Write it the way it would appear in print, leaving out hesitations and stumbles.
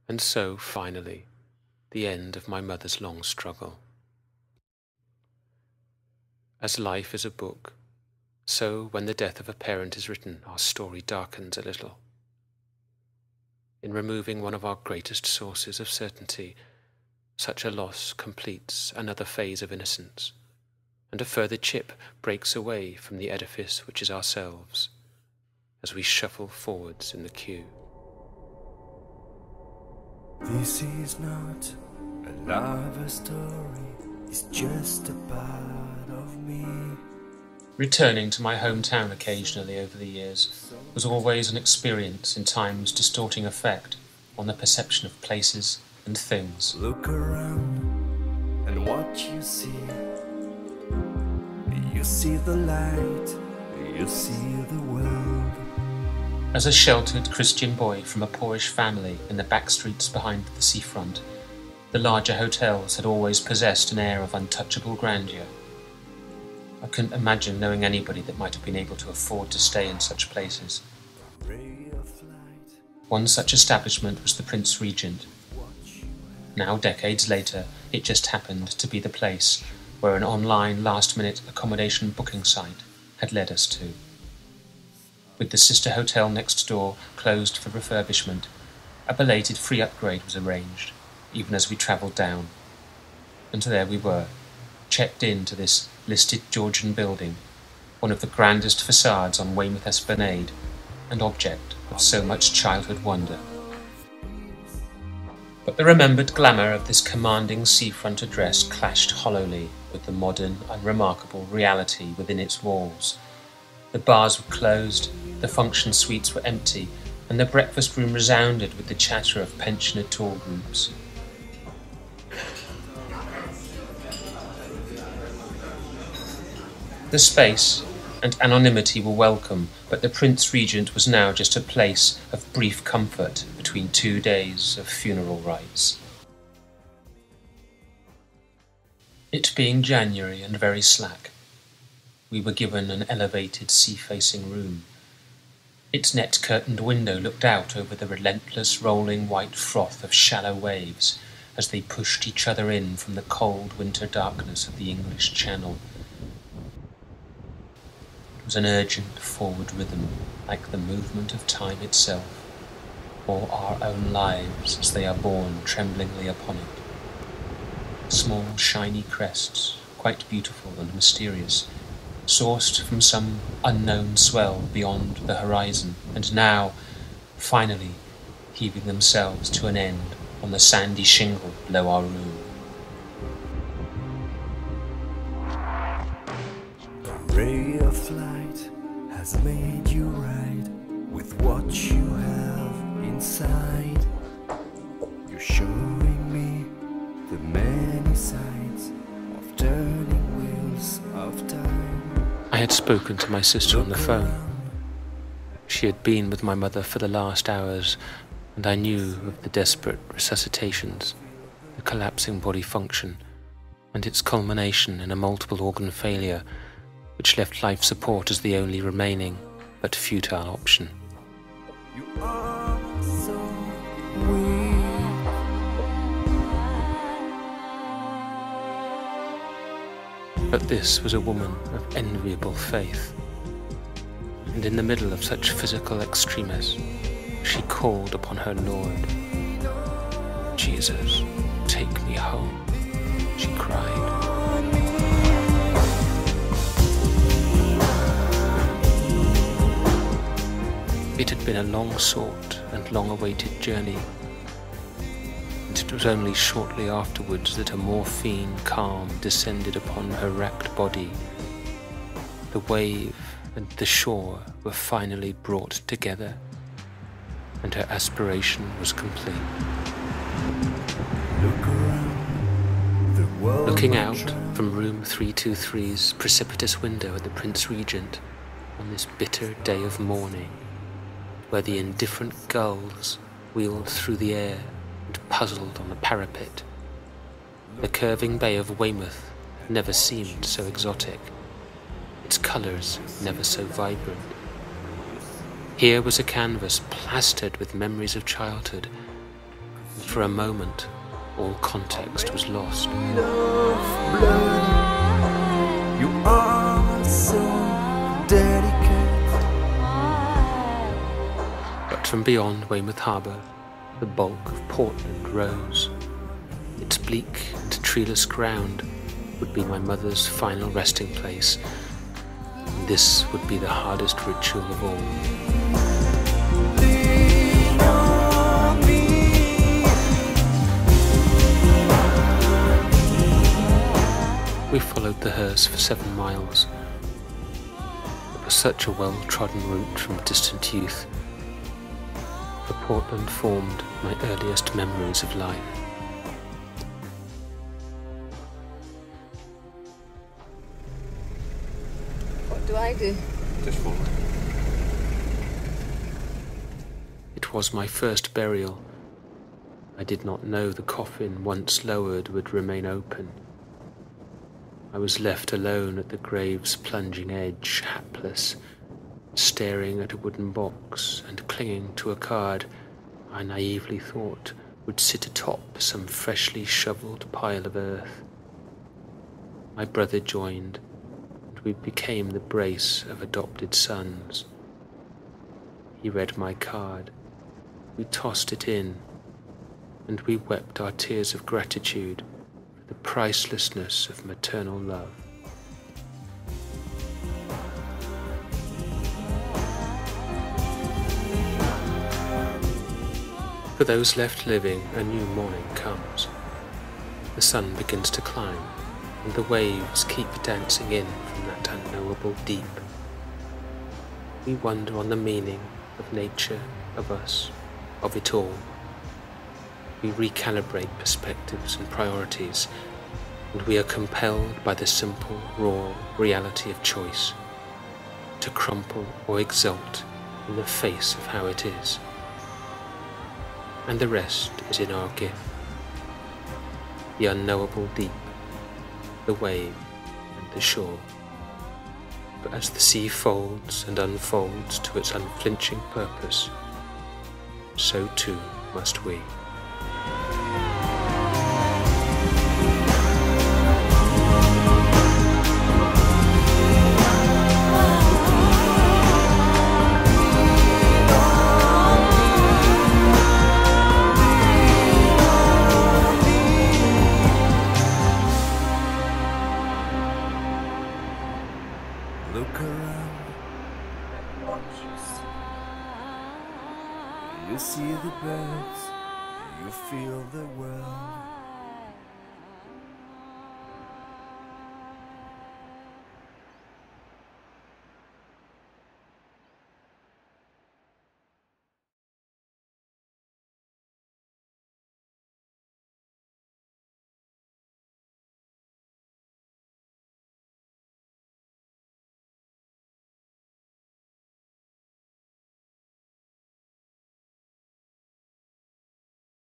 And so, finally, the end of my mother's long struggle. As life is a book, so when the death of a parent is written, our story darkens a little. In removing one of our greatest sources of certainty, such a loss completes another phase of innocence, and a further chip breaks away from the edifice which is ourselves, as we shuffle forwards in the queue. This is not a love story, it's just a part of me. Returning to my hometown occasionally over the years was always an experience in time's distorting effect on the perception of places and things. Look around and what you see. You see the light, you see the world. As a sheltered Christian boy from a poorish family in the back streets behind the seafront, the larger hotels had always possessed an air of untouchable grandeur. I couldn't imagine knowing anybody that might have been able to afford to stay in such places. One such establishment was the Prince Regent. Now, decades later, it just happened to be the place where an online last-minute accommodation booking site had led us to. With the sister hotel next door closed for refurbishment, a belated free upgrade was arranged, even as we travelled down. And there we were, checked into this listed Georgian building, one of the grandest facades on Weymouth Esplanade, and object of so much childhood wonder. But the remembered glamour of this commanding seafront address clashed hollowly with the modern, unremarkable reality within its walls. The bars were closed, the function suites were empty, and the breakfast room resounded with the chatter of pensioner tour groups. The space and anonymity were welcome, but the Prince Regent was now just a place of brief comfort between 2 days of funeral rites. It being January and very slack, we were given an elevated sea-facing room. Its net-curtained window looked out over the relentless rolling white froth of shallow waves as they pushed each other in from the cold winter darkness of the English Channel. It was an urgent forward rhythm, like the movement of time itself, or our own lives as they are borne tremblingly upon it. Small shiny crests, quite beautiful and mysterious, sourced from some unknown swell beyond the horizon, and now, finally, heaving themselves to an end on the sandy shingle below our room. A ray of light has made you right with what you have inside. You're showing me the many sides of turning wheels of time. I had spoken to my sister on the phone. She had been with my mother for the last hours, and I knew of the desperate resuscitations, the collapsing body function, and its culmination in a multiple organ failure, which left life support as the only remaining but futile option. You are so weak. But this was a woman of enviable faith, and in the middle of such physical extremis, she called upon her Lord. "Jesus, take me home," she cried. It had been a long-sought and long-awaited journey, and it was only shortly afterwards that a morphine calm descended upon her racked body. The wave and the shore were finally brought together, and her aspiration was complete. Look around, the world Looking out from room 323's precipitous window at the Prince Regent on this bitter day of mourning, where the indifferent gulls wheeled through the air and puzzled on the parapet, the curving bay of Weymouth never seemed so exotic, its colours never so vibrant. Here was a canvas plastered with memories of childhood, and for a moment, all context was lost. You are so delicate. But from beyond Weymouth Harbour, the bulk of Portland rose. Its bleak and treeless ground would be my mother's final resting place, and this would be the hardest ritual of all. Lean on me. We followed the hearse for 7 miles. It was such a well-trodden route from distant youth, for Portland formed my earliest memories of life. What do I do? Just follow. It was my first burial. I did not know the coffin, once lowered, would remain open. I was left alone at the grave's plunging edge, hapless, staring at a wooden box and clinging to a card I naively thought would sit atop some freshly shovelled pile of earth. My brother joined, and we became the brace of adopted sons. He read my card. We tossed it in, and we wept our tears of gratitude for the pricelessness of maternal love. For those left living, a new morning comes. The sun begins to climb, and the waves keep dancing in from that unknowable deep. We wonder on the meaning of nature, of us, of it all. We recalibrate perspectives and priorities, and we are compelled by the simple, raw reality of choice to crumple or exult in the face of how it is. And the rest is in our gift. The unknowable deep, the wave and the shore. But as the sea folds and unfolds to its unflinching purpose, so too must we. Look around. You see the birds, you feel the world.